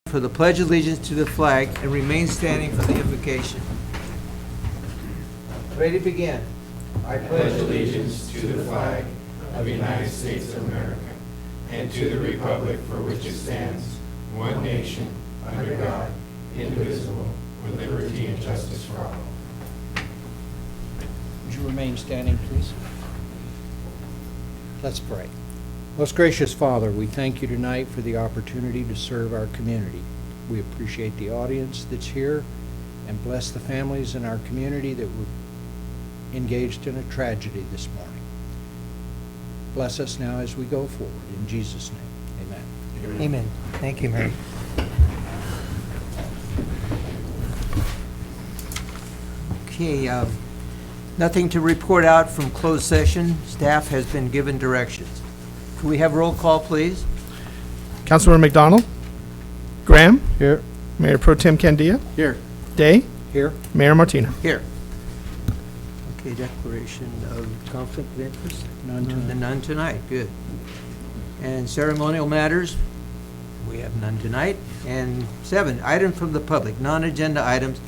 for the Pledge of Allegiance to the flag and remain standing for the invocation. Ready to begin. I pledge allegiance to the flag of the United States of America and to the republic for which it stands, one nation, under God, indivisible, with liberty and justice for all. Would you remain standing, please? Let's pray. Most gracious Father, we thank you tonight for the opportunity to serve our community. We appreciate the audience that's here and bless the families in our community that were engaged in a tragedy this morning. Bless us now as we go forward. In Jesus' name, amen. Amen. Thank you, Mary. Okay, nothing to report out from closed session. Staff has been given directions. Can we have roll call, please? Councilmember McDonald? Graham? Here. Mayor Pro Tem Candia? Here. Day? Here. Mayor Martina? Here. Okay, declaration of conflict of interest? None tonight. None tonight, good. And ceremonial matters? We have none tonight. And 7, item from the public, non-agenda items.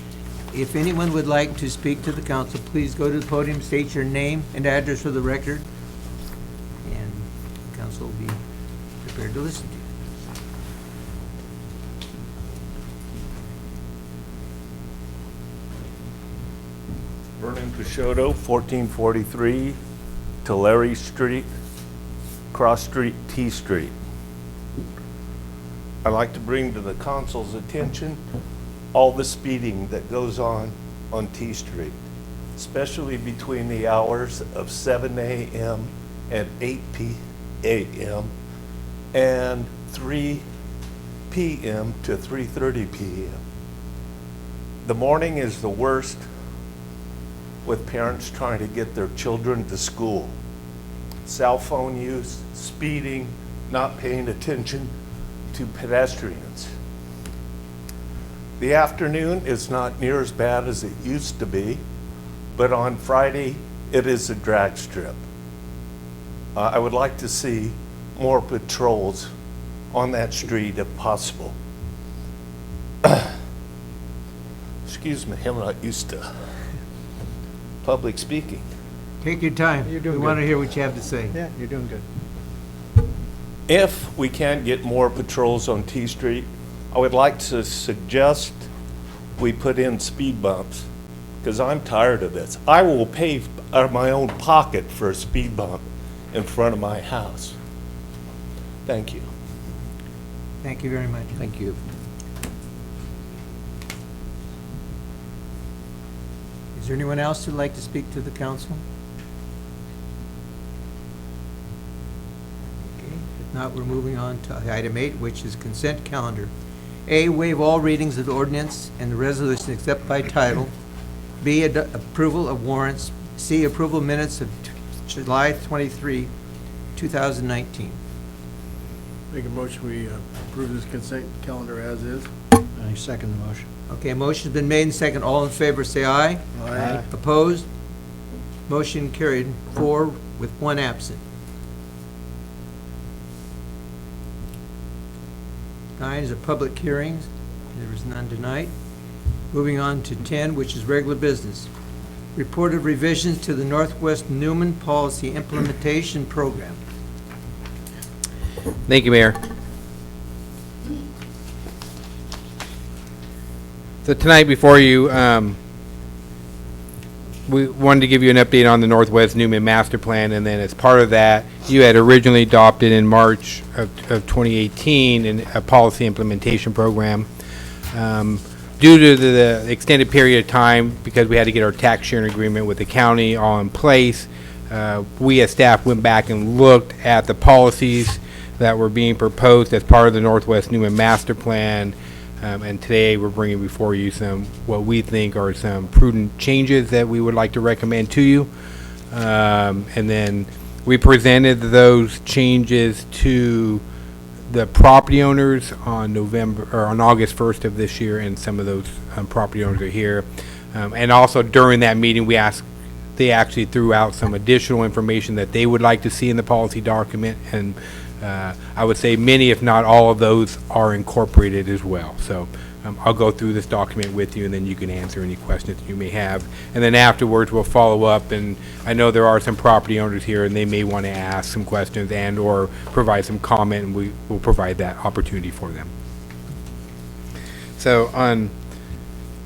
If anyone would like to speak to the council, please go to the podium, state your name and address for the record, and the council will be prepared to listen to you. Vernon Peixoto, 1443 Tulare Street, Cross Street, T Street. I'd like to bring to the council's attention all the speeding that goes on T Street, especially between the hours of 7 a.m. and 8 p.m. and 3 p.m. to 3:30 p.m. The morning is the worst, with parents trying to get their children to school. Cell phone use, speeding, not paying attention to pedestrians. The afternoon is not near as bad as it used to be, but on Friday, it is a drag strip. I would like to see more patrols on that street if possible. Excuse me, I'm not used to public speaking. Take your time. You're doing We want to good. hear what you have to say. Yeah, you're doing good. If we can get more patrols on T Street, I would like to suggest we put in speed bumps, because I'm tired of this. I will pay out of my own pocket for a speed bump in front of my house. Thank you. Thank you very much. Thank you. Is there anyone else who'd like to speak to the council? Okay, if not, we're moving on to item 8, which is consent calendar. A, waive all readings of the ordinance and the resolution except by title. B, approval of warrants. C, approval of minutes of July 23, 2019. Make a motion, we approve this consent calendar as is. I second the motion. Okay, a motion's been made and second. All in favor, say aye. Aye. Opposed? Motion carried, 4 with 1 absent. 9 is a public hearings. There is none tonight. Moving on to 10, which is regular business. Report of revisions to the Northwest Newman Policy Implementation Program. Thank you, Mayor. So tonight before you, we wanted to give you an update on the Northwest Newman Master Plan, and then as part of that, you had originally adopted in March of 2018 a policy implementation program. Due to the extended period of time, because we had to get our tax sharing agreement with the county all in place, we as staff went back and looked at the policies that were being proposed as part of the Northwest Newman Master Plan. And today we're bringing before you some what we think are some prudent changes that we would like to recommend to you. And then we presented those changes to the property owners on August 1st of this year, and some of those property owners are here. And also during that meeting, they actually threw out some additional information that they would like to see in the policy document, and I would say many, if not all of those, are incorporated as well. So I'll go through this document with you, and then you can answer any questions you may have. And then afterwards, we'll follow up, and I know there are some property owners here, and they may want to ask some questions and/or provide some comment, and we will provide that opportunity for them. So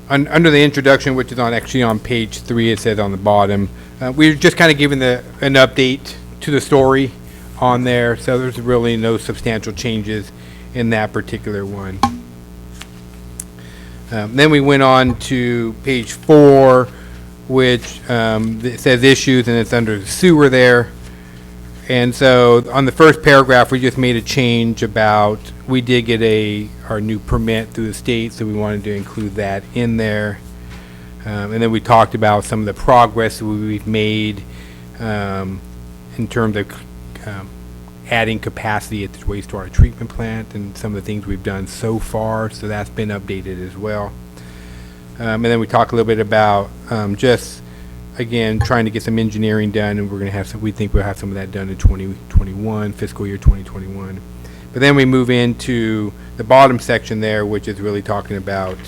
under the introduction, which is actually on page 3, it says on the bottom, we're just kind of giving an update to the story on there, so there's really no substantial changes in that particular one. Then we went on to page 4, which it says issues, and it's under the sewer there. And so on the first paragraph, we just made a change about, we did get our new permit through the state, so we wanted to include that in there. And then we talked about some of the progress that we've made in terms of adding capacity at the wastewater treatment plant and some of the things we've done so far, so that's been updated as well. And then we talk a little bit about just, again, trying to get some engineering done, and we're going to have some, we think we'll have some of that done in 2021, fiscal year 2021. But then we move into the bottom section there, which is really talking about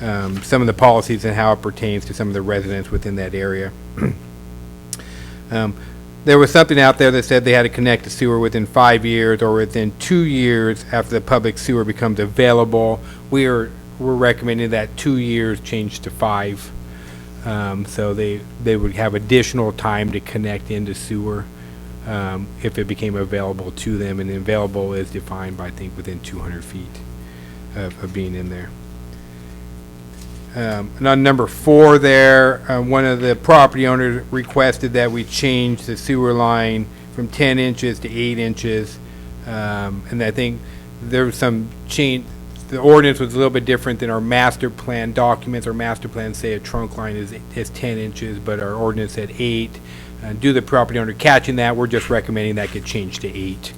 some of the policies and how it pertains to some of the residents within that area. There was something out there that said they had to connect the sewer within 5 years or within 2 years after the public sewer becomes available. We're recommending that 2 years change to 5. So they would have additional time to connect into sewer if it became available to them, and available is defined by, I think, within 200 feet of being in there. And on number 4 there, one of the property owners requested that we change the sewer line from 10 inches to 8 inches. And I think there was some change. The ordinance was a little bit different than our master plan documents. Our master plans say a trunk line is 10 inches, but our ordinance said 8. Due to the property owner catching that, we're just recommending that get changed to 8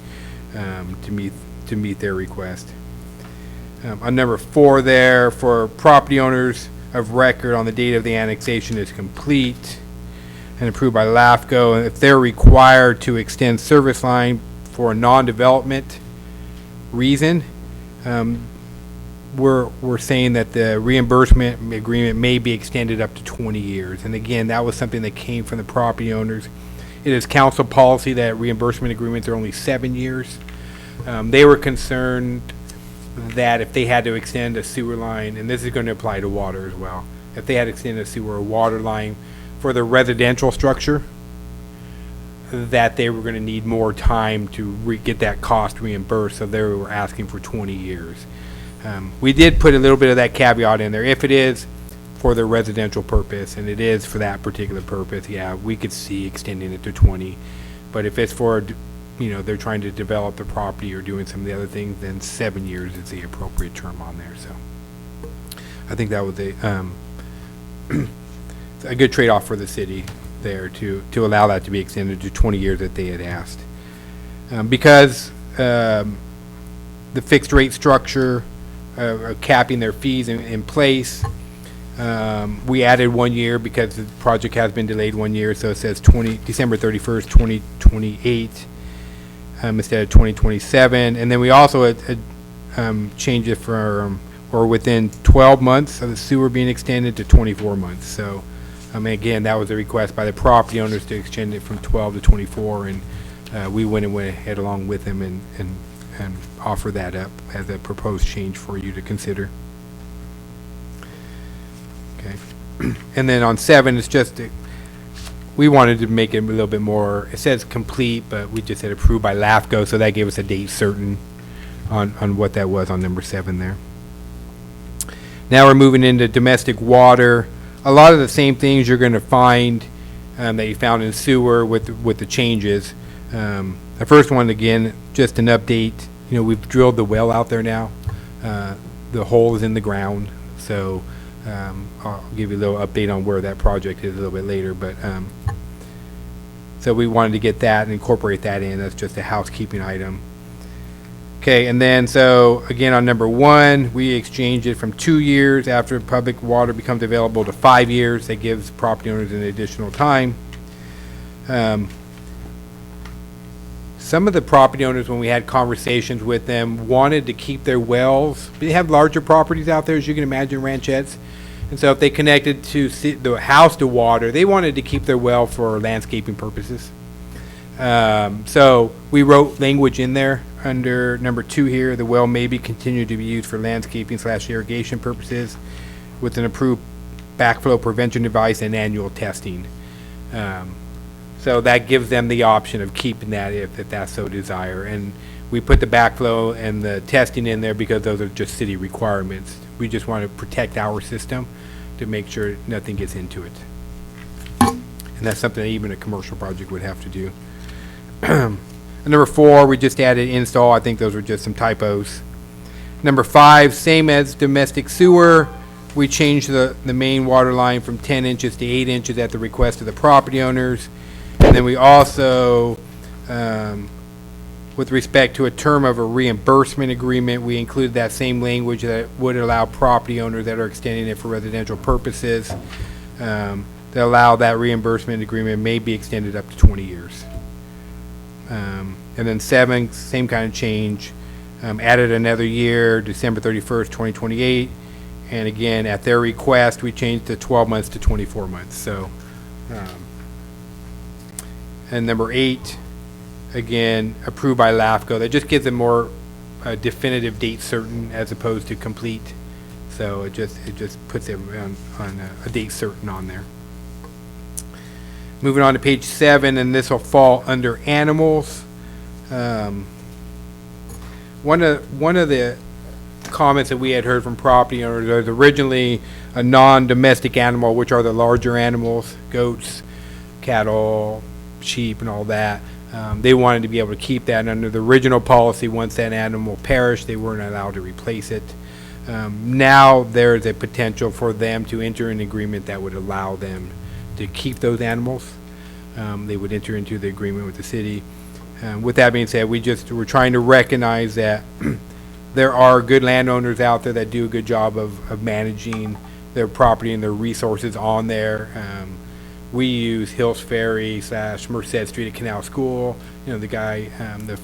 to meet their request. On number 4 there, for property owners of record on the date of the annexation is complete and approved by LAFCO, and if they're required to extend service line for a non-development reason, we're saying that the reimbursement agreement may be extended up to 20 years. And again, that was something that came from the property owners. It is council policy that reimbursement agreements are only 7 years. They were concerned that if they had to extend a sewer line, and this is going to apply to water as well, if they had to extend a sewer or water line for the residential structure, that they were going to need more time to get that cost reimbursed, so they were asking for 20 years. We did put a little bit of that caveat in there. If it is for the residential purpose, and it is for that particular purpose, yeah, we could see extending it to 20. But if it's for, they're trying to develop the property or doing some of the other things, then 7 years is the appropriate term on there. So I think that was a good trade-off for the city there to allow that to be extended to 20 years that they had asked. Because the fixed rate structure, capping their fees in place, we added 1 year because the project has been delayed 1 year, so it says December 31st, 2028 instead of 2027. And then we also changed it from, or within 12 months of the sewer being extended to 24 months. So again, that was a request by the property owners to extend it from 12 to 24, and we went ahead along with them and offer that up as a proposed change for you to consider. Okay. And then on 7, it's just, we wanted to make it a little bit more, it says complete, but we just said approved by LAFCO, so that gave us a date certain on what that was on number 7 there. Now we're moving into domestic water. A lot of the same things you're going to find that you found in sewer with the changes. The first one, again, just an update. We've drilled the well out there now. The hole is in the ground, so I'll give you a little update on where that project is a little bit later. But so we wanted to get that and incorporate that in. That's just a housekeeping item. Okay, and then so again on number 1, we exchanged it from 2 years after public water becomes available to 5 years. That gives property owners an additional time. Some of the property owners, when we had conversations with them, wanted to keep their wells. They have larger properties out there, as you can imagine, ranchettes. And so if they connected to the house to water, they wanted to keep their well for landscaping purposes. So we wrote language in there under number 2 here. The well may be continued to be used for landscaping / irrigation purposes with an approved backflow prevention device and annual testing. So that gives them the option of keeping that if that's so desire. And we put the backflow and the testing in there because those are just city requirements. We just want to protect our system to make sure nothing gets into it. And that's something that even a commercial project would have to do. Number 4, we just added install. I think those were just some typos. Number 5, same as domestic sewer. We changed the main water line from 10 inches to 8 inches at the request of the property owners. And then we also, with respect to a term of a reimbursement agreement, we included that same language that would allow property owners that are extending it for residential purposes to allow that reimbursement agreement may be extended up to 20 years. And then 7, same kind of change, added another year, December 31st, 2028. And again, at their request, we changed the 12 months to 24 months. So, and number 8, again, approved by LAFCO. That just gives them more definitive date certain as opposed to complete. So it just puts it on a date certain on there. Moving on to page 7, and this will fall under animals. One of the comments that we had heard from property owners was originally a non-domestic animal, which are the larger animals, goats, cattle, sheep, and all that. They wanted to be able to keep that. And under the original policy, once that animal perished, they weren't allowed to replace it. Now there's a potential for them to enter an agreement that would allow them to keep those animals. They would enter into the agreement with the city. With that being said, we're trying to recognize that there are good landowners out there that do a good job of managing their property and their resources on there. We use Hills Ferry / Merced Street at Canal School. You know, the guy, the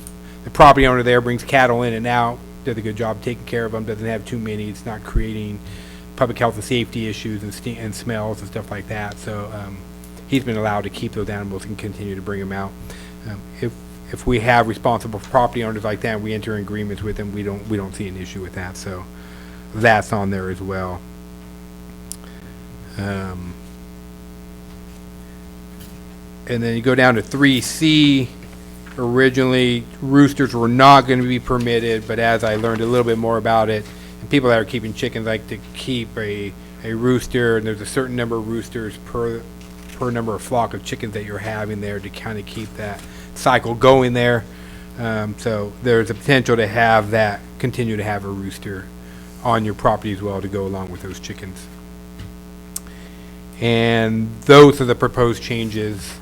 property owner there brings cattle in and out, does a good job taking care of them, doesn't have too many. It's not creating public health and safety issues and smells and stuff like that. So he's been allowed to keep those animals and continue to bring them out. If we have responsible property owners like that, we enter agreements with them, we don't see an issue with that. So that's on there as well. And then you go down to 3C. Originally, roosters were not going to be permitted, but as I learned a little bit more about it, and people that are keeping chickens like to keep a rooster, and there's a certain number of roosters per number of flock of chickens that you're having there to kind of keep that cycle going there. So there's a potential to have that, continue to have a rooster on your property as well to go along with those chickens. And those are the proposed changes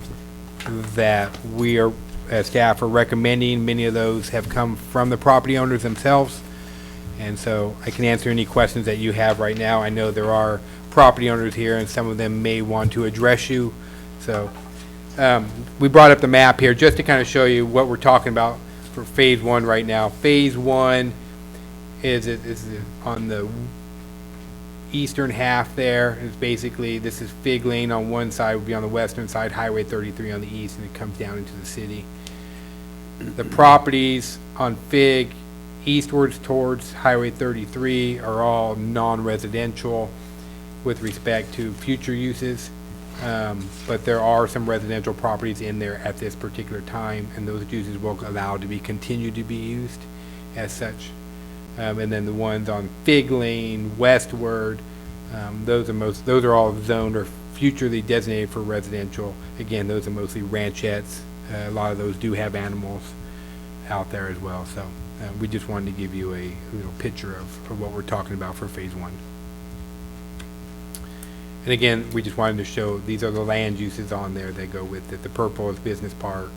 that we are, as staff, are recommending. Many of those have come from the property owners themselves. And so I can answer any questions that you have right now. I know there are property owners here and some of them may want to address you. So we brought up the map here just to kind of show you what we're talking about for phase 1 right now. Phase 1 is on the eastern half there. It's basically, this is Fig Lane on one side, would be on the western side, Highway 33 on the east, and it comes down into the city. The properties on Fig eastwards towards Highway 33 are all non-residential with respect to future uses. But there are some residential properties in there at this particular time, and those uses will allow to be continued to be used as such. And then the ones on Fig Lane westward, those are all zoned or futurely designated for residential. Again, those are mostly ranchettes. A lot of those do have animals out there as well. So we just wanted to give you a little picture of what we're talking about for phase 1. And again, we just wanted to show these are the land uses on there that go with it. The purple is business park.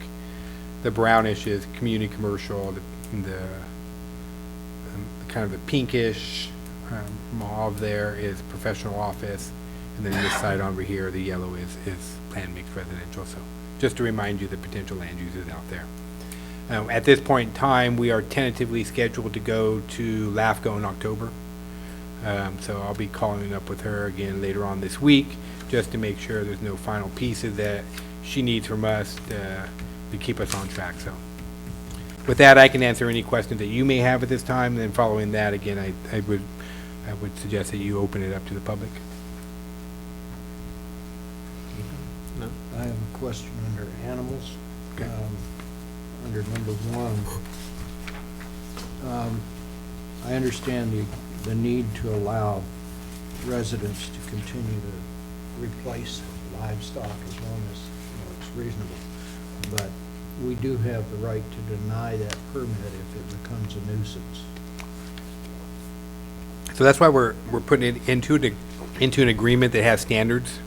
The brownish is community commercial. The kind of the pinkish mauve there is professional office. And then this side over here, the yellow is land mixed residential. So just to remind you the potential land uses out there. At this point in time, we are tentatively scheduled to go to LAFCO in October. So I'll be calling up with her again later on this week, just to make sure there's no final pieces that she needs from us to keep us on track, so. With that, I can answer any questions that you may have at this time, and then following that, again, I would suggest that you open it up to the public. I have a question under animals. Okay. Under number 1. I understand the need to allow residents to continue to replace livestock as long as, it's reasonable. But we do have the right to deny that permit if it becomes a nuisance. So that's why we're putting it into an agreement that has standards.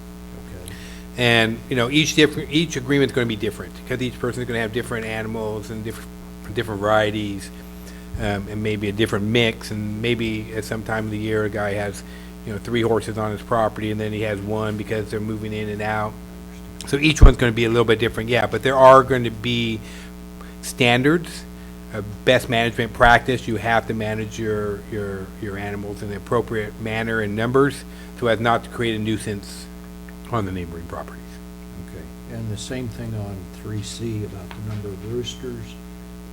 Okay. And, each agreement's going to be different, because each person's going to have different animals and different varieties, and maybe a different mix, and maybe at some time of the year, a guy has, 3 horses on his property, and then he has 1 because they're moving in and out. So each one's going to be a little bit different, yeah, but there are going to be standards, best management practice. You have to manage your animals in the appropriate manner and numbers so as not to create a nuisance on the neighboring properties. Okay. And the same thing on 3C about the number of roosters,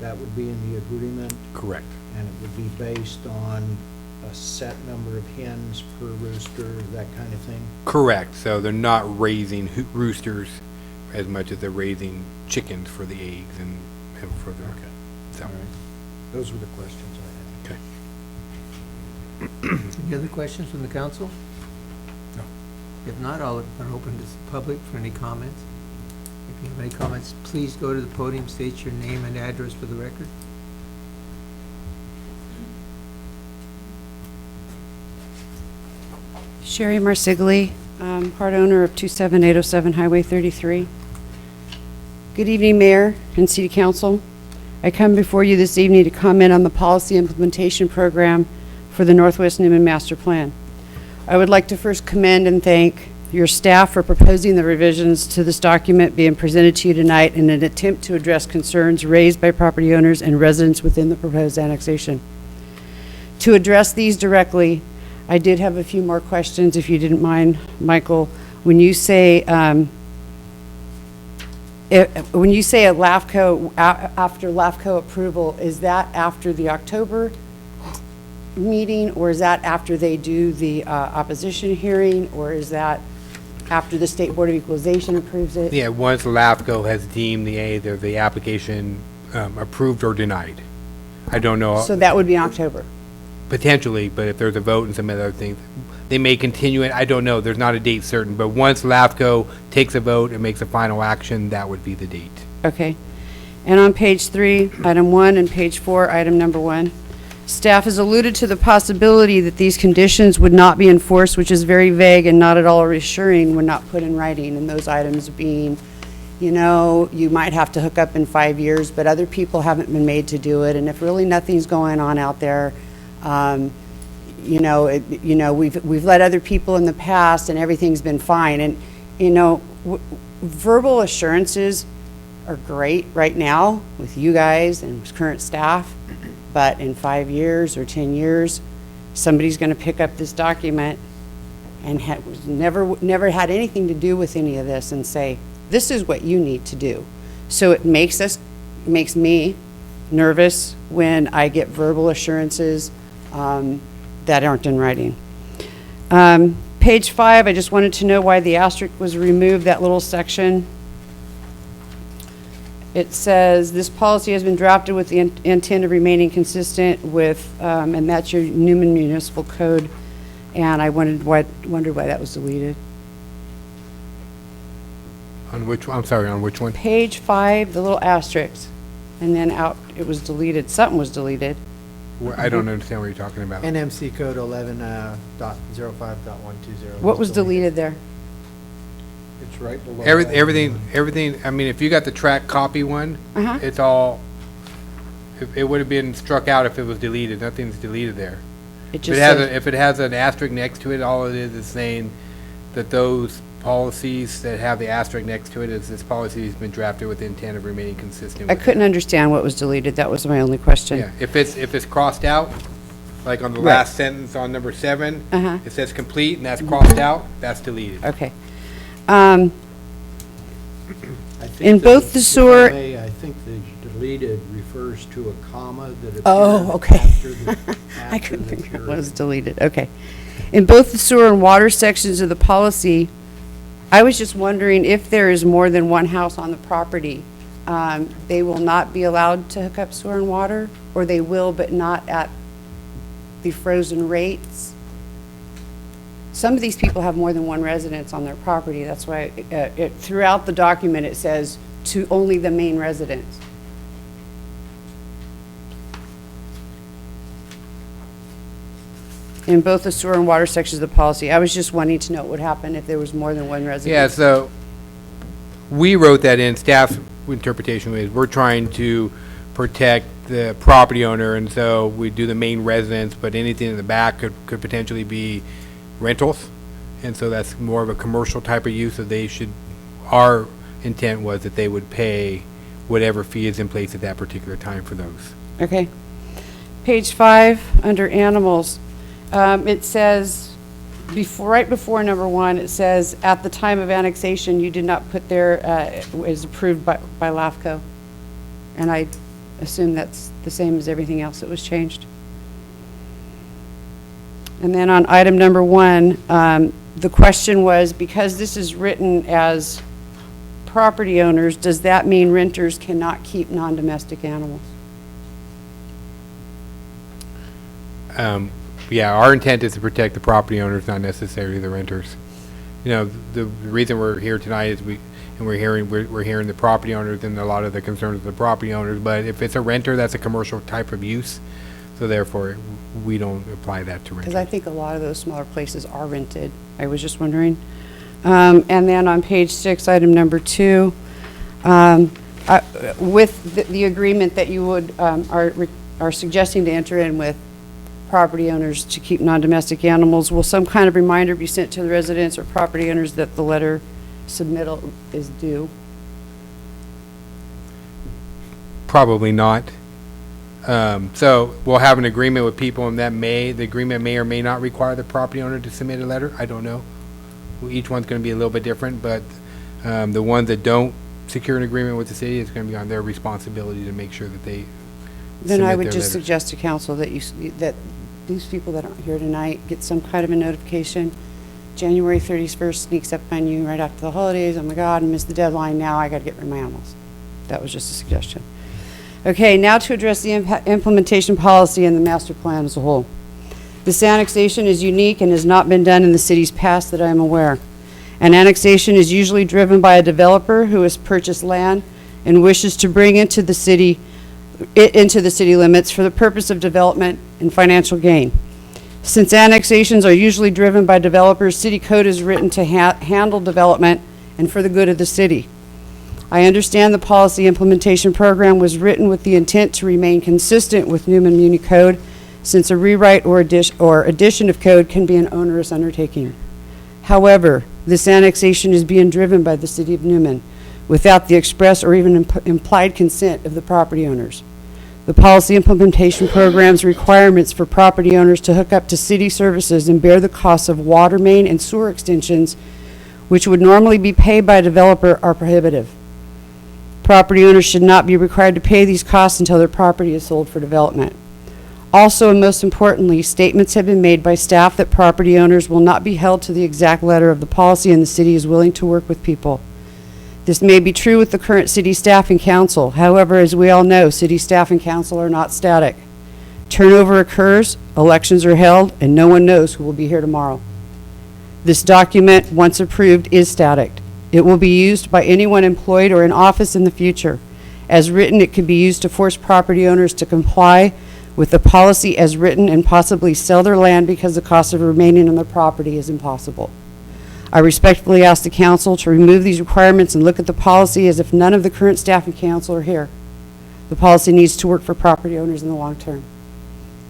that would be in the agreement? Correct. And it would be based on a set number of hens per rooster, that kind of thing? Correct. So they're not raising roosters as much as they're raising chickens for the eggs and for the. Okay. So. All right. Those were the questions I Okay. Any other questions from the council? No. If not, I'll open to the public for any comments. If you have any comments, please go to the podium, state your name and address for the record. Sherry Marsigli, part owner of 27807 Highway 33. Good evening, Mayor and City Council. I come before you this evening to comment on the policy implementation program for the Northwest Newman Master Plan. I would like to first commend and thank your staff for proposing the revisions to this document being presented to you tonight in an attempt to address concerns raised by property owners and residents within the proposed annexation. To address these directly, I did have a few more questions, if you didn't mind, Michael. When you say at LAFCO, after LAFCO approval, is that after the October meeting, or is that after they do the opposition hearing, or is that after the State Board of Equalization approves it? Yeah, once LAFCO has deemed either the application approved or denied. I don't know. So that would be October. Potentially, but if there's a vote and some other things, they may continue it. I don't know. There's not a date certain, but once LAFCO takes a vote and makes a final action, that would be the date. Okay. And on page 3, item 1, and page 4, item number 1, staff has alluded to the possibility that these conditions would not be enforced, which is very vague and not at all reassuring when not put in writing, and those items being, you might have to hook up in 5 years, but other people haven't been made to do it, and if really nothing's going on out there, we've let other people in the past and everything's been fine. And, verbal assurances are great right now with you guys and current staff, but in 5 years or 10 years, somebody's going to pick up this document and never had anything to do with any of this and say, this is what you need to do. So it makes me nervous when I get verbal assurances that aren't in writing. Page 5, I just wanted to know why the asterisk was removed, that little section. It says, this policy has been drafted with the intent of remaining consistent with, and that's your Newman Municipal Code, and I wondered why that was deleted. On which one? I'm sorry, on which one? Page 5, the little asterisk, and then it was deleted, something was deleted. I don't understand what you're talking about. NMC code 11.05.120. What was deleted there? It's right below. Everything, I mean, if you got the track copy one, Uh-huh. it's all, it would have been struck out if it was deleted. Nothing's deleted there. It If just it has says, if it has an asterisk next to it, all it is saying that those policies that have the asterisk next to it is this policy has been drafted with the intent of remaining consistent I with. couldn't understand what was deleted. That was my only question. Yeah, if it's crossed out, like on the Right. last sentence on number 7, Uh-huh. it says complete and that's crossed out, that's deleted. Okay. I think In that both the if I sewer- may, I think the deleted refers to a comma that appeared Oh, okay. after the, I after couldn't the figure out what period. was deleted. Okay. In both the sewer and water sections of the policy, I was just wondering if there is more than one house on the property, they will not be allowed to hook up sewer and water, or they will, but not at the frozen rates? Some of these people have more than one residence on their property. That's why throughout the document, it says to only the main residence. In both the sewer and water sections of the policy, I was just wanting to know what would happen if there was more than one residence. Yeah, so we wrote that in, staff's interpretation is we're trying to protect the property owner, and so we do the main residence, but anything in the back could potentially be rentals. And so that's more of a commercial type of use, so they should, our intent was that they would pay whatever fee is in place at that particular time for those. Okay. Page 5, under animals, it says, right before number 1, it says, at the time of annexation, you did not put there, is approved by LAFCO. And I assume that's the same as everything else that was changed. And then on item number 1, the question was, because this is written as property owners, does that mean renters cannot keep non-domestic animals? Yeah, our intent is to protect the property owners, not necessarily the renters. You know, the reason we're here tonight is we're hearing the property owners and a lot of the concerns of the property owners, but if it's a renter, that's a commercial type of use, so therefore, we don't apply that to renters. Because I think a lot of those smaller places are rented. I was just wondering. And then on page 6, item number 2, with the agreement that you would, are suggesting to enter in with property owners to keep non-domestic animals, will some kind of reminder be sent to the residents or property owners that the letter submittal is due? Probably not. So we'll have an agreement with people, and the agreement may or may not require the property owner to submit a letter. I don't know. Each one's going to be a little bit different, but the ones that don't secure an agreement with the city, it's going to be on their responsibility to make sure that they Then I submit would their just letters. suggest to council that that these people that aren't here tonight get some kind of a notification. January 31st sneaks up on you right after the holidays. Oh my God, I missed the deadline. Now I got to get rid of my animals. That was just a suggestion. Okay, now to address the implementation policy and the master plan as a whole. This annexation is unique and has not been done in the city's past that I am aware. An annexation is usually driven by a developer who has purchased land and wishes to bring into the city limits for the purpose of development and financial gain. Since annexations are usually driven by developers, city code is written to handle development and for the good of the city. I understand the policy implementation program was written with the intent to remain consistent with Newman Muni Code, since a rewrite or addition of code can be an onerous undertaking. However, this annexation is being driven by the city of Newman without the express or even implied consent of the property owners. The policy implementation program's requirements for property owners to hook up to city services and bear the costs of water main and sewer extensions, which would normally be paid by a developer, are prohibitive. Property owners should not be required to pay these costs until their property is sold for development. Also, and most importantly, statements have been made by staff that property owners will not be held to the exact letter of the policy, and the city is willing to work with people. This may be true with the current city staff and council. However, as we all know, city staff and council are not static. Turnover occurs, elections are held, and no one knows who will be here tomorrow. This document, once approved, is static. It will be used by anyone employed or in office in the future. As written, it could be used to force property owners to comply with the policy as written and possibly sell their land because the cost of remaining on their property is impossible. I respectfully ask the council to remove these requirements and look at the policy as if none of the current staff and council are here. The policy needs to work for property owners in the long term.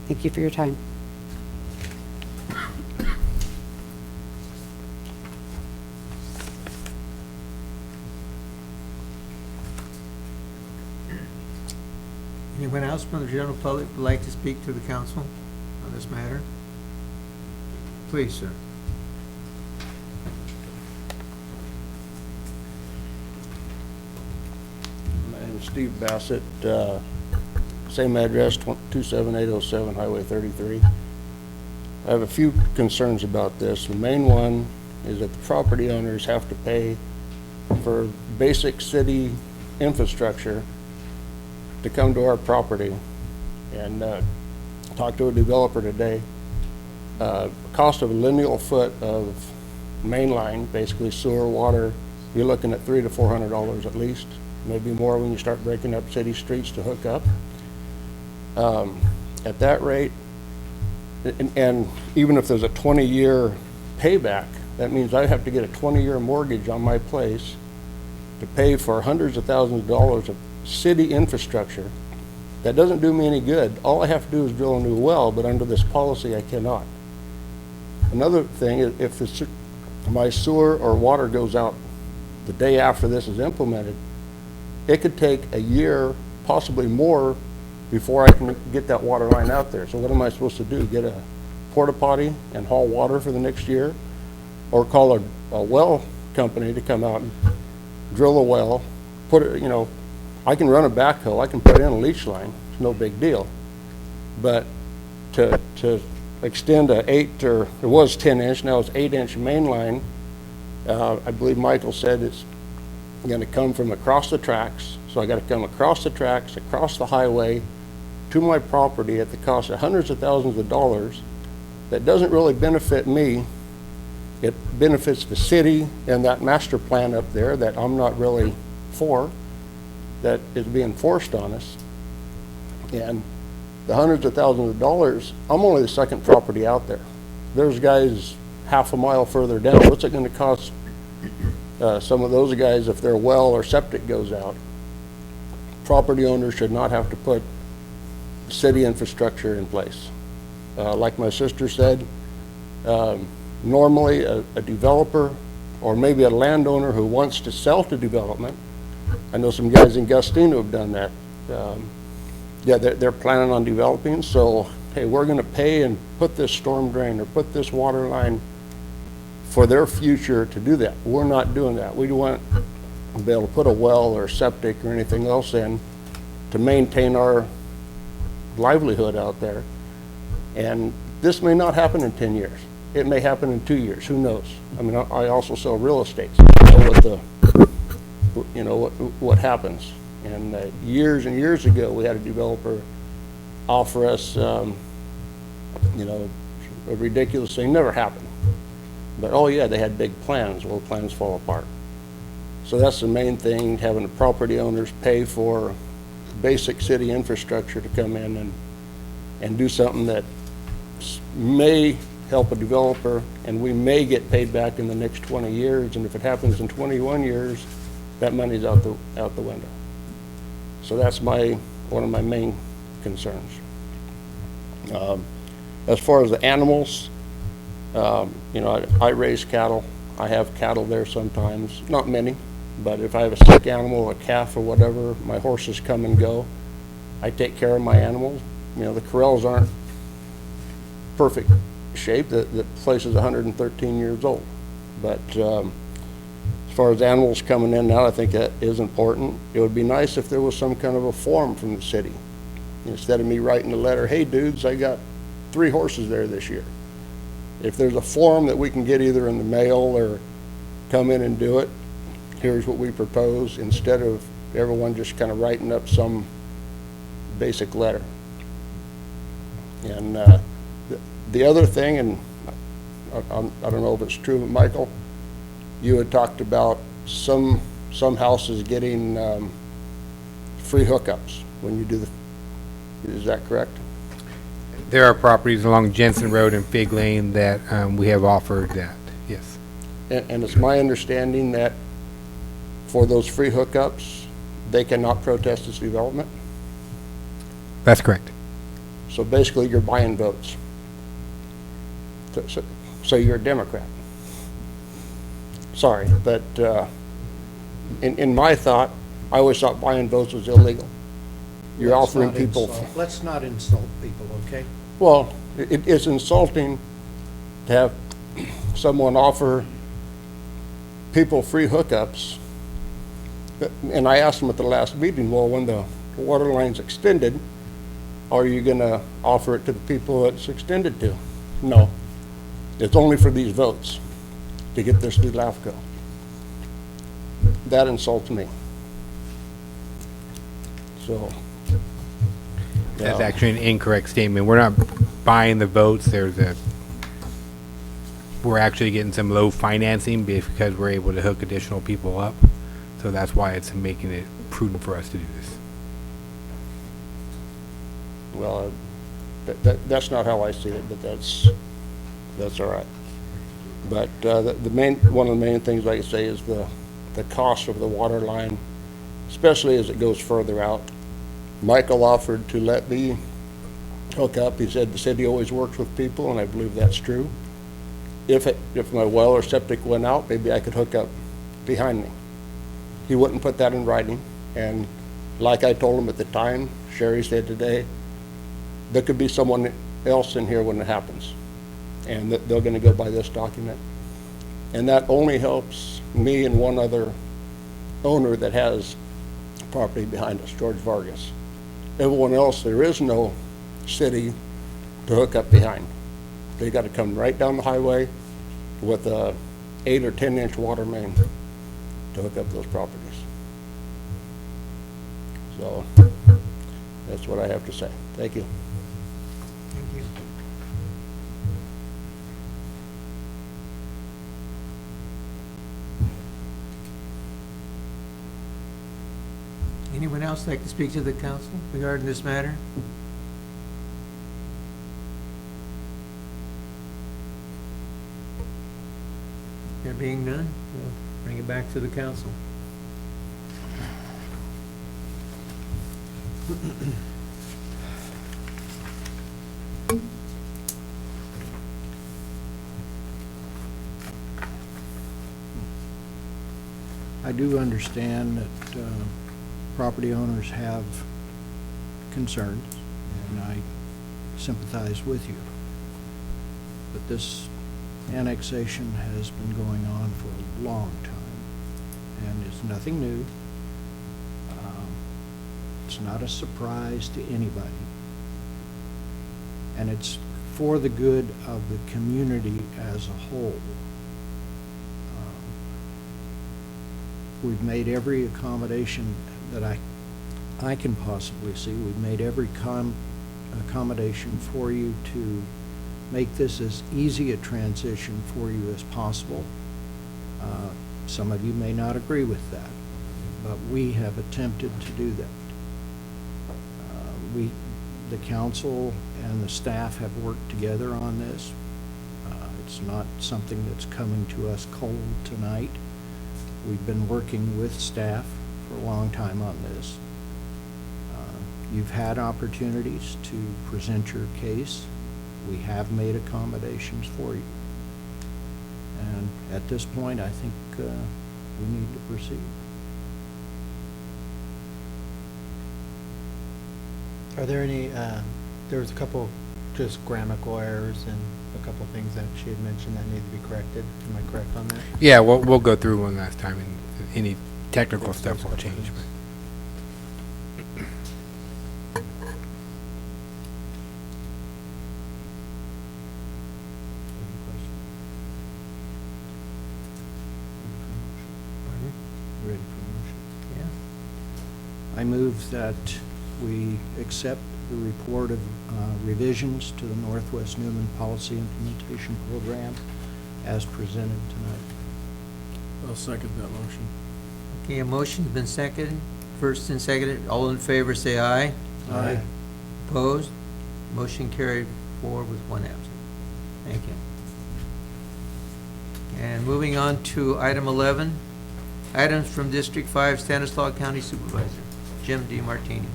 Thank you for your time. Anyone else from the general public would like to speak to the council on this matter? Please, sir. My name is Steve Bassett, same address, 27807 Highway 33. I have a few concerns about this. The main one is that the property owners have to pay for basic city infrastructure to come to our property. And talked to a developer today. Cost of a lineal foot of main line, basically sewer, water, you're looking at $300 to $400 at least, maybe more when you start breaking up city streets to hook up. At that rate, and even if there's a 20-year payback, that means I have to get a 20-year mortgage on my place to pay for hundreds of thousands of dollars of city infrastructure. That doesn't do me any good. All I have to do is drill a new well, but under this policy, I cannot. Another thing is if my sewer or water goes out the day after this is implemented, it could take a year, possibly more, before I can get that water line out there. So what am I supposed to do? Get a porta potty and haul water for the next year? Or call a well company to come out and drill a well, put it, I can run a backhoe, I can put in a leach line, it's no big deal. But to extend a it was 10-inch, now it's 8-inch main line, I believe Michael said it's gonna come from across the tracks, so I gotta come across the tracks, across the highway, to my property at the cost of hundreds of thousands of dollars. That doesn't really benefit me. It benefits the city and that master plan up there that I'm not really for, that is being forced on us. And the hundreds of thousands of dollars, I'm only the second property out there. There's guys half a mile further down. What's it gonna cost some of those guys if their well or septic goes out? Property owners should not have to put city infrastructure in place. Like my sister said, normally a developer or maybe a landowner who wants to sell to development, I know some guys in Gustine who have done that. Yeah, they're planning on developing, so hey, we're gonna pay and put this storm drain or put this water line for their future to do that. We're not doing that. We want to be able to put a well or septic or anything else in to maintain our livelihood out there. And this may not happen in 10 years. It may happen in 2 years, who knows? I mean, I also sell real estate, so I know what happens. And years and years ago, we had a developer offer us, a ridiculous thing, never happened. But oh yeah, they had big plans. Well, plans fall apart. So that's the main thing, having the property owners pay for basic city infrastructure to come in and do something that may help a developer, and we may get paid back in the next 20 years, and if it happens in 21 years, that money's out the window. So that's one of my main concerns. As far as the animals, I raise cattle. I have cattle there sometimes, not many, but if I have a sick animal, a calf or whatever, my horses come and go. I take care of my animals. The corrals aren't perfect shape. The place is 113 years old. But as far as animals coming in now, I think that is important. It would be nice if there was some kind of a form from the city. Instead of me writing a letter, hey dudes, I got 3 horses there this year. If there's a form that we can get either in the mail or come in and do it, here's what we propose, instead of everyone just kind of writing up some basic letter. And the other thing, and I don't know if it's true, but Michael, you had talked about some houses getting free hookups when you do is that correct? There are properties along Jensen Road and Fig Lane that we have offered that, yes. And it's my understanding that for those free hookups, they cannot protest this development? That's correct. So basically, you're buying votes. So you're a Democrat. Sorry, but in my thought, I always thought buying votes was illegal. You're Let's offering not people, insult- Let's not insult people, okay? well, it is insulting to have someone offer people free hookups. And I asked them at the last meeting, well, when the water line's extended, are you gonna offer it to the people it's extended to? No. It's only for these votes to get this through LAFCO. That insults me. So. That's yeah. actually an incorrect statement. We're not buying the votes. We're actually getting some low financing because we're able to hook additional people up. So that's why it's making it prudent for us to do this. Well, that's not how I see it, but that's all right. But one of the main things, like I say, is the cost of the water line, especially as it goes further out. Michael offered to let me hook up. He said the city always works with people, and I believe that's true. If my well or septic went out, maybe I could hook up behind me. He wouldn't put that in writing, and like I told him at the time, Sherry said today, there could be someone else in here when it happens, and they're gonna go by this document. And that only helps me and one other owner that has property behind us, George Vargas. Everyone else, there is no city to hook up behind. They gotta come right down the highway with a 8 or 10-inch water main to hook up those properties. So, that's what I have to say. Thank you. Thank you. Anyone else like to speak to the council regarding this matter? There being none, we'll bring it back to the council. I do understand that property owners have concerns, and I sympathize with you. But this annexation has been going on for a long time, and it's nothing new. It's not a surprise to anybody. And it's for the good of the community as a whole. We've made every accommodation that I can possibly see. We've made every accommodation for you to make this as easy a transition for you as possible. Some of you may not agree with that, but we have attempted to do that. The council and the staff have worked together on this. It's not something that's coming to us cold tonight. We've been working with staff for a long time on this. You've had opportunities to present your case. We have made accommodations for you. And at this point, I think we need to proceed. Are there any, there was a couple just grammatical errors and a couple things that she had mentioned that need to be corrected. Am I correct on that? Yeah, we'll go through one last time, and any technical stuff will change. Ready for motion? Yeah. I move that we accept the report of revisions to the Northwest Newman Policy Implementation Program as presented tonight. I'll second that motion. Okay, a motion's been seconded, first and seconded. All in favor, say aye. Aye. Opposed? Motion carried 4 with 1 absent. Thank you. And moving on to item 11, items from District 5, Stanislaus County Supervisor, Jim DiMartini.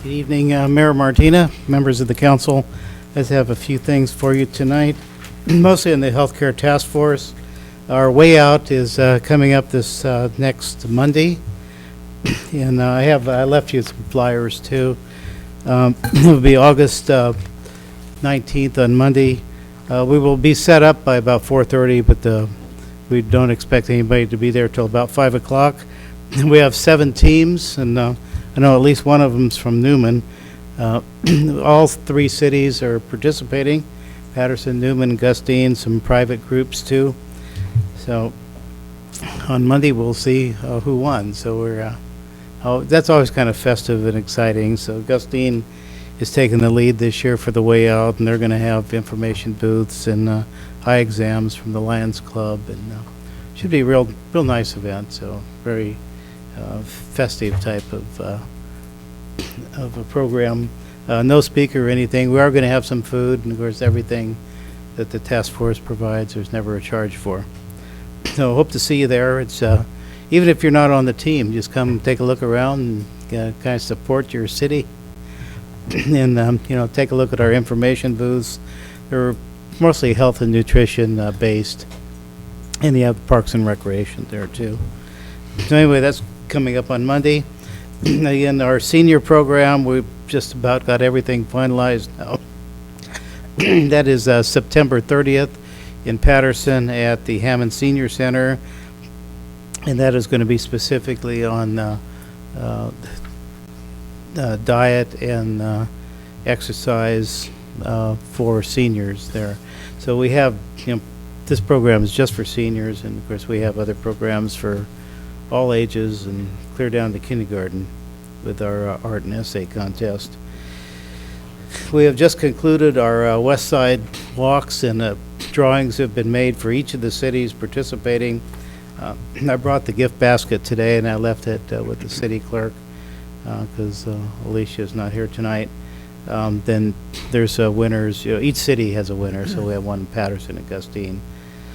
Good evening, Mayor Martina, members of the council. I just have a few things for you tonight, mostly in the healthcare task force. Our way out is coming up this next Monday, and I left you some flyers too. It'll be August 19th on Monday. We will be set up by about 4:30, but we don't expect anybody to be there till about 5 o'clock. We have 7 teams, and I know at least one of them's from Newman. All 3 cities are participating: Patterson, Newman, Gustine, some private groups too. So on Monday, we'll see who won. So that's always kind of festive and exciting. So Gustine is taking the lead this year for the way out, and they're going to have information booths and eye exams from the Lions Club, and should be a real nice event. So very festive type of a program. No speaker or anything. We are going to have some food, and of course everything that the task force provides, there's never a charge for. So hope to see you there. It's even if you're not on the team, just come take a look around and kind of support your city, and take a look at our information booths. They're mostly health and nutrition based, and you have Parks and Recreation there too. So anyway, that's coming up on Monday. Again, our senior program, we've just about got everything finalized now. That is September 30th in Patterson at the Hammond Senior Center, and that is going to be specifically on diet and exercise for seniors there. So we have, this program is just for seniors, and of course we have other programs for all ages and clear down to kindergarten with our art and essay contest. We have just concluded our West Side walks, and drawings have been made for each of the cities participating. I brought the gift basket today, and I left it with the city clerk because Alicia's not here tonight. Then there's winners. Each city has a winner, so we have one in Patterson and Gustine.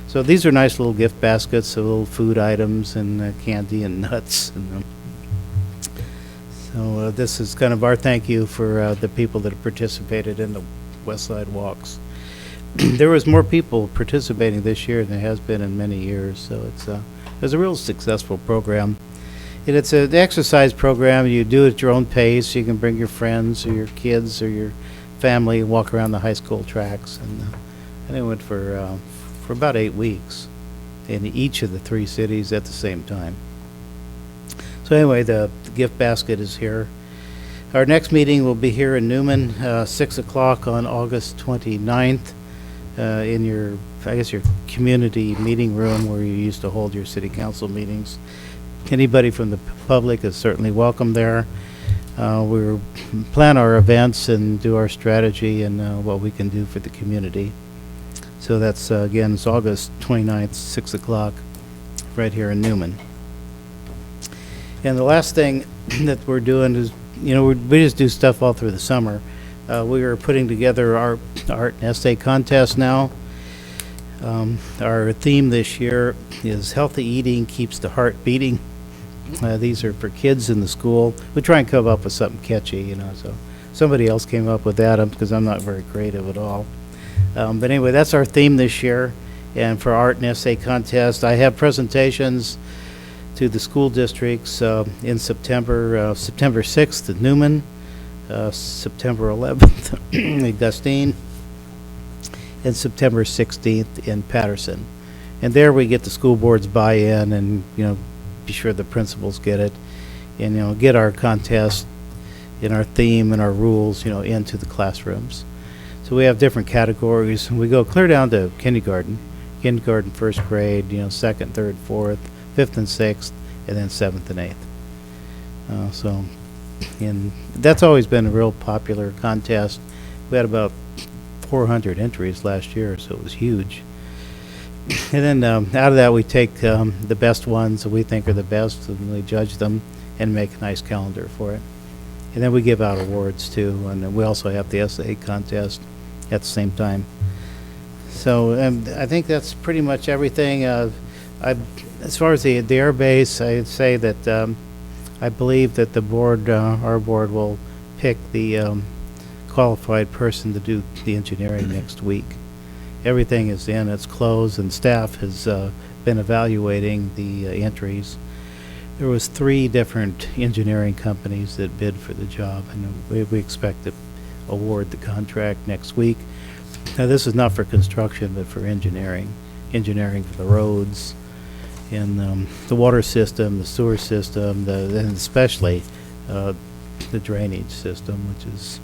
So these are nice little gift baskets, so little food items and candy and nuts. And, so this is kind of our thank you for the people that have participated in the West Side Walks. There was more people participating this year than there has been in many years, so it was a real successful program. And it's an exercise program. You do it at your own pace. You can bring your friends or your kids or your family and walk around the high school tracks. And it went for about 8 weeks in each of the 3 cities at the same time. So anyway, the gift basket is here. Our next meeting will be here in Newman, 6 o'clock on August 29th, in your community meeting room where you used to hold your city council meetings. Anybody from the public is certainly welcome there. We plan our events and do our strategy and what we can do for the community. So that's, again, it's August 29th, 6 o'clock, right here in Newman. And the last thing that we're doing is, we just do stuff all through the summer. We are putting together our art and essay contest now. Our theme this year is Healthy Eating Keeps the Heart Beating. These are for kids in the school. We try and come up with something catchy, so somebody else came up with that because I'm not very creative at all. But anyway, that's our theme this year. And for art and essay contest, I have presentations to the school districts in September, September 6th at Newman, September 11th in Gustine, and September 16th in Patterson. And there we get the school board's buy-in and, be sure the principals get it and, get our contest and our theme and our rules, into the classrooms. So we have different categories. We go clear down to kindergarten, first grade, second, third, fourth, fifth and sixth, and then seventh and eighth. And that's always been a real popular contest. We had about 400 entries last year, so it was huge. And then out of that, we take the best ones that we think are the best, and we judge them and make a nice calendar for it. And then we give out awards too, and then we also have the essay contest at the same time. So I think that's pretty much everything. As far as the air base, I'd say that I believe that the board, our board, will pick the qualified person to do the engineering next week. Everything is in, it's closed, and staff has been evaluating the entries. There was 3 different engineering companies that bid for the job, and we expect to award the contract next week. Now, this is not for construction, but for engineering for the roads, and the water system, the sewer system, and especially the drainage system, which is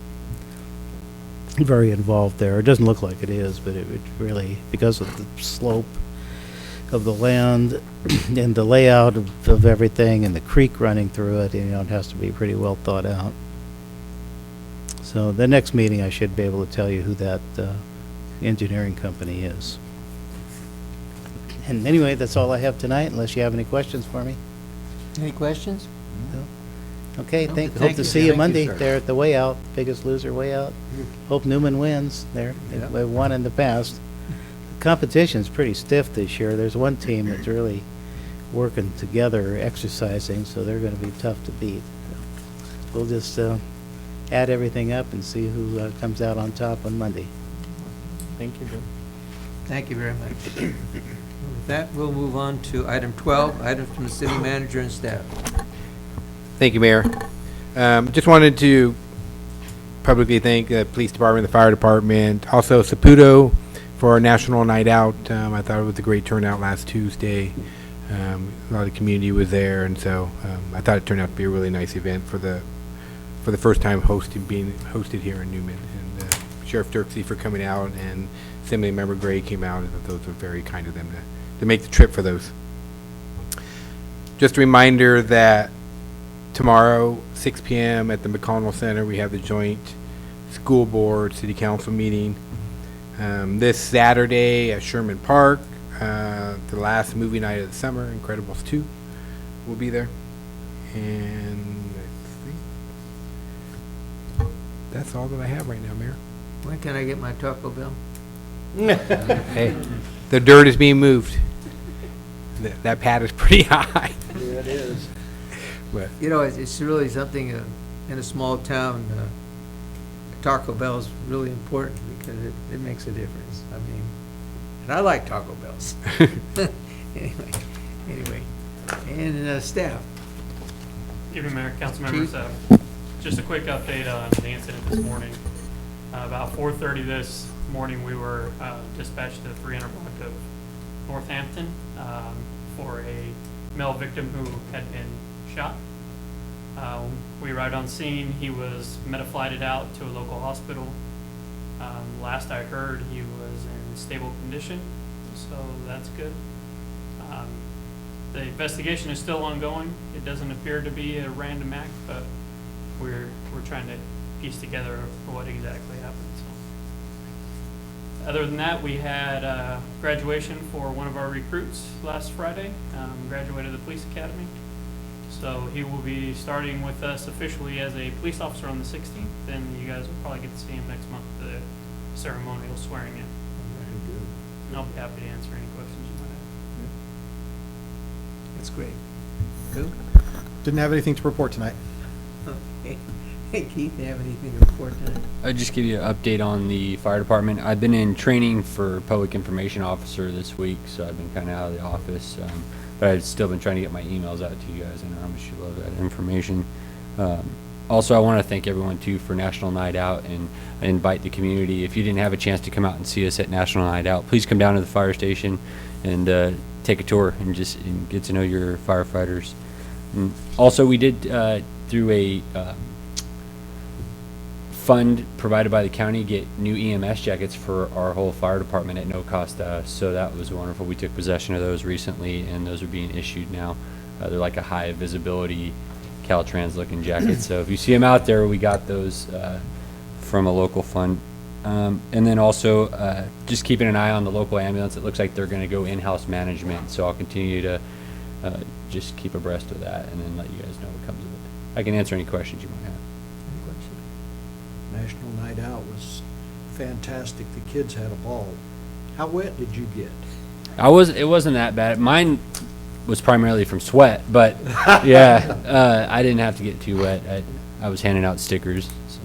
very involved there. It doesn't look like it is, but it would really, because of the slope of the land and the layout of everything and the creek running through it, it has to be pretty well thought out. So the next meeting, I should be able to tell you who that engineering company is. And anyway, that's all I have tonight, unless you have any questions for me. Any questions? Okay, No, hope thank to you. see you Thank you, Monday sir. there at the Way Out, Biggest Loser Way Out. Hope Newman wins there. Yeah. They've won in the past. The competition's pretty stiff this year. There's one team that's really working together, exercising, so they're going to be tough to beat. We'll just add everything up and see who comes out on top on Monday. Thank you, Jim. Thank you very much. With that, we'll move on to item 12, items from the city manager and staff. Thank you, Mayor. Just wanted to publicly thank the police department, the fire department, also Saputo for our National Night Out. I thought it was a great turnout last Tuesday. A lot of the community was there, and so I thought it turned out to be a really nice event for the first time being hosted here in Newman. And Sheriff Dirksey for coming out, and Assembly Member Gray came out, and those were very kind of them to make the trip for those. Just a reminder that tomorrow, 6 p.m. at the McConnell Center, we have the joint school board city council meeting. This Saturday at Sherman Park, the last movie night of the summer, Incredibles 2 will be there. And I think that's all that I have right now, Mayor. When can I get my Taco Bell? Hey, the dirt is being moved. That pad is pretty high. Yeah, it is. But It's really something in a small town. Taco Bell is really important because it makes a difference. I mean, and I like Taco Bells. Anyway, and staff. Good evening, Mayor, council members. Just a quick update on the incident this morning. About 4:30 this morning, we were dispatched to the 300 block of Northampton for a male victim who had been shot. We arrived on scene. He was meta-flighted out to a local hospital. Last I heard, he was in stable condition, so that's good. The investigation is still ongoing. It doesn't appear to be a random act, but we're trying to piece together what exactly happened. So, other than that, we had graduation for one of our recruits last Friday. Graduated the police academy. So he will be starting with us officially as a police officer on the 16th, and you guys will probably get to see him next month for the ceremonial swearing in. And I'll be happy to answer any questions you might have. That's great. Who? Didn't have anything to report tonight. Okay. Hey, Keith, you have anything to report tonight? I'll just give you an update on the fire department. I've been in training for public information officer this week, so I've been kind of out of the office. But I've still been trying to get my emails out to you guys. I know how much you love that information. Also, I want to thank everyone, too, for National Night Out, and I invite the community. If you didn't have a chance to come out and see us at National Night Out, please come down to the fire station and take a tour and get to know your firefighters. Also, we did, through a fund provided by the county, get new EMS jackets for our whole fire department at no cost to us, so that was wonderful. We took possession of those recently, and those are being issued now. They're like a high visibility Caltrans looking jacket, so if you see them out there, we got those from a local fund. And then also just keeping an eye on the local ambulance. It looks like they're going to go in-house management, so I'll continue to just keep abreast of that and then let you guys know what comes of it. I can answer any questions you might have. National Night Out was fantastic. The kids had a ball. How wet did you get? It wasn't that bad. Mine was primarily from sweat, but yeah, I didn't have to get too wet. I was handing out stickers. So.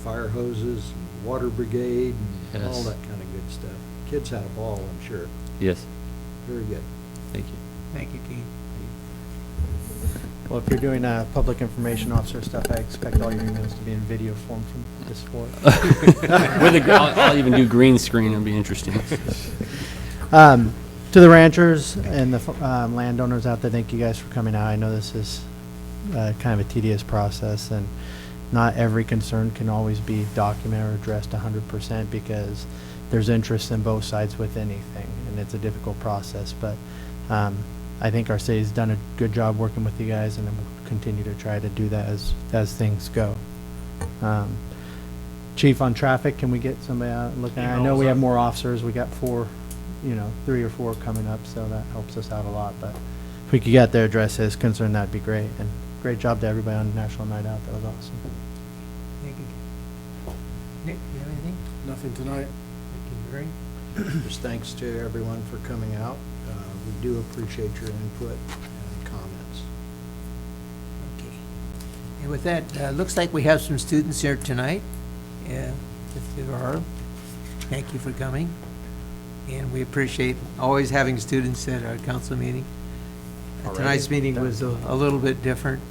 fire hoses, and water brigade, and all Yes. that kind of good stuff. Kids had a ball, I'm sure. Yes, Very good. thank you. Thank you, Keith. Well, if you're doing public information officer stuff, I expect all your emails to be in video form from this floor. I'll even do green screen, it'll be interesting. To the ranchers and the landowners out there, thank you guys for coming out. I know this is kind of a tedious process, and not every concern can always be documented or addressed 100% because there's interest in both sides with anything, and it's a difficult process. But I think our city's done a good job working with you guys, and we'll continue to try to do that as things go. Chief, on traffic, can we get somebody out and look at it? I know we have more officers. We got 3 or 4 coming up, so that helps us out a lot. But if we could get there, address his concern, that'd be great. And great job to everybody on National Night Out. That was awesome. Thank you. Nick, you have anything? Nothing tonight. Thank you, Barry. Just thanks to everyone for coming out. We do appreciate your input and comments. Okay. And with that, looks like we have some students here tonight. If there are, thank you for coming. And we appreciate always having students at our council meeting. Tonight's meeting was a little bit different.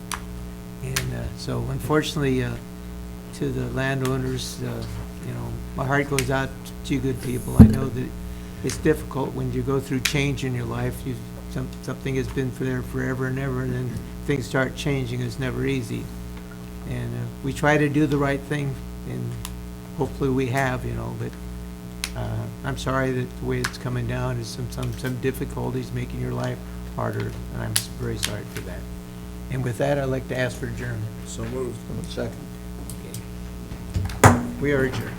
And so unfortunately, to the landowners, my heart goes out to you good people. I know that it's difficult when you go through change in your life. Something has been there forever and ever, and then things start changing. It's never easy. And we try to do the right thing, and hopefully we have, but I'm sorry that the way it's coming down is some difficulties making your life harder, and I'm very sorry for that. And with that, I'd like to ask for adjournment. So moved. Second. Okay. We are adjourned.